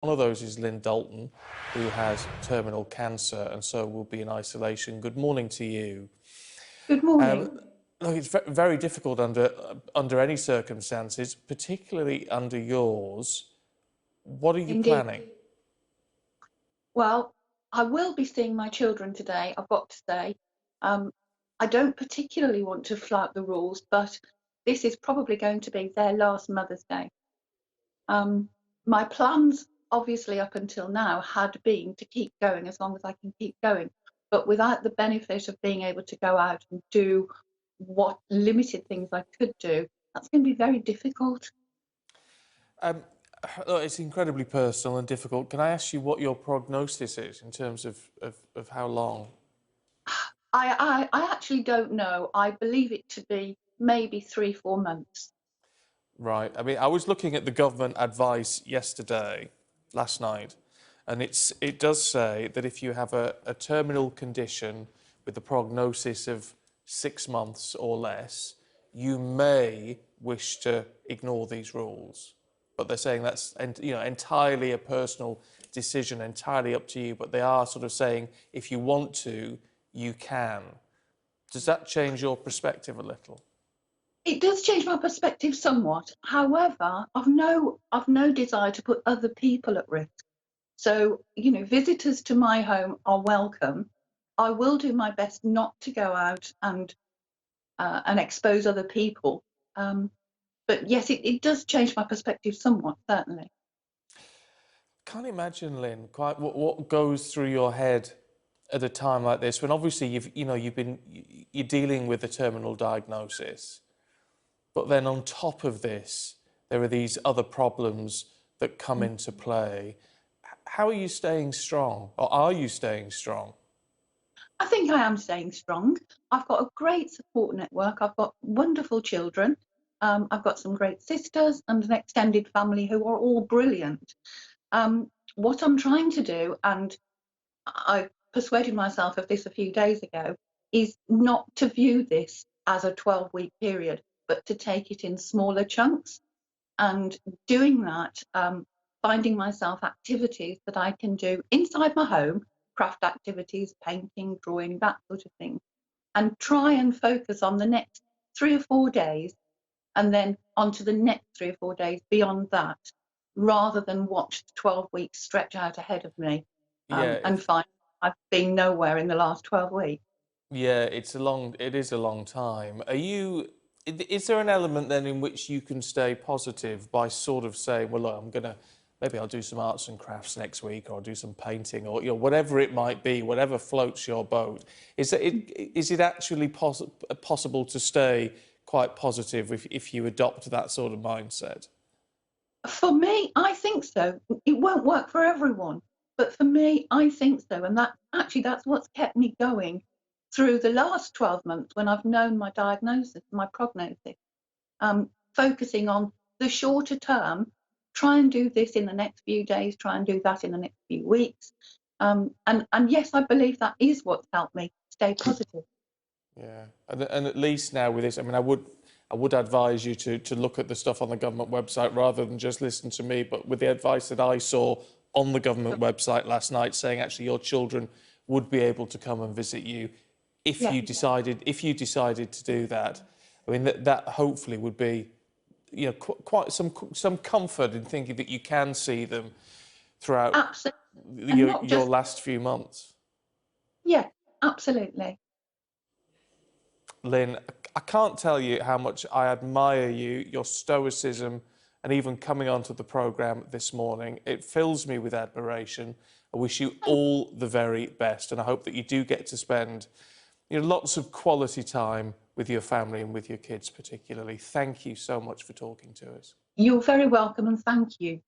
One of those is Lin Dalton, who has terminal cancer and so will be in isolation. Good morning to you. Good Um, morning. Look, it's very difficult under any circumstances, particularly under yours. What are you Indeed. planning? Well, I will be seeing my children today, I've got to say. Um, I don't particularly want to flout the rules, but this is probably going to be their last Mother's Day. My plans, obviously, up until now, had been to keep going as long as I can keep going, but without the benefit of being able to go out and do what limited things I could do, that's going to be very difficult. Um, Look, it's incredibly personal and difficult. Can I ask you what your prognosis is in terms of how long? I actually don't know. I believe it to be maybe 3, 4 months. Right. I mean, I was looking at the government advice last night, and it does say that if you have a terminal condition with a prognosis of 6 months or less, you may wish to ignore these rules. But they're saying that's entirely a personal decision, entirely up to you. But they are sort of saying if you want to, you can. Does that change your perspective a little? It does change my perspective somewhat. However, I've no desire to put other people at risk. So, visitors to my home are welcome. I will do my best not to go out and expose other people. But yes, it does change my perspective somewhat, certainly. Can't imagine, Lynn, quite what goes through your head at a time like this when obviously you're dealing with a terminal diagnosis, but then on top of this there are these other problems that come into play. How are you staying strong, or are you staying strong? I think I am staying strong. I've got a great support network. I've got wonderful children. I've got some great sisters and an extended family who are all brilliant. What I'm trying to do, and I persuaded myself of this a few days ago, is not to view this as a 12-week period, but to take it in smaller chunks. And doing that, finding myself activities that I can do inside my home, craft activities, painting, drawing, that sort of thing, and try and focus on the next 3 or 4 days and then on to the next 3 or 4 days beyond that, rather than watch the 12 weeks stretch out ahead of me Yeah, and find I've been nowhere in the last 12 weeks. it is a long time. Is there an element then in which you can stay positive by sort of saying, well, look, maybe I'll do some arts and crafts next week, or I'll do some painting, or whatever it might be, whatever floats your boat. Is it actually possible to stay quite positive if you adopt that sort of mindset? For me, I think so. It won't work for everyone, but for me, I think so. And that's what's kept me going through the last 12 months when I've known my diagnosis, my prognosis. Focusing on the shorter term, try and do this in the next few days, try and do that in the next few weeks. And yes, I believe that is what's helped me stay positive. Yeah, and at least now with this, I mean, I would advise you to look at the stuff on the government website rather than just listen to me. But with the advice that I saw on the government website last night, saying actually your children would be able to come and visit you Yeah, if you decided to do that. I mean, that hopefully would be, quite some comfort in thinking that you can see them throughout absolutely. And not your just, last few months. yeah, absolutely. Lynn, I can't tell you how much I admire you, your stoicism, and even coming onto the programme this morning. It fills me with admiration. I wish you all the very best, and I hope that you do get to spend lots of quality time with your family and with your kids particularly. Thank you so much for talking to us. You're very welcome and thank you.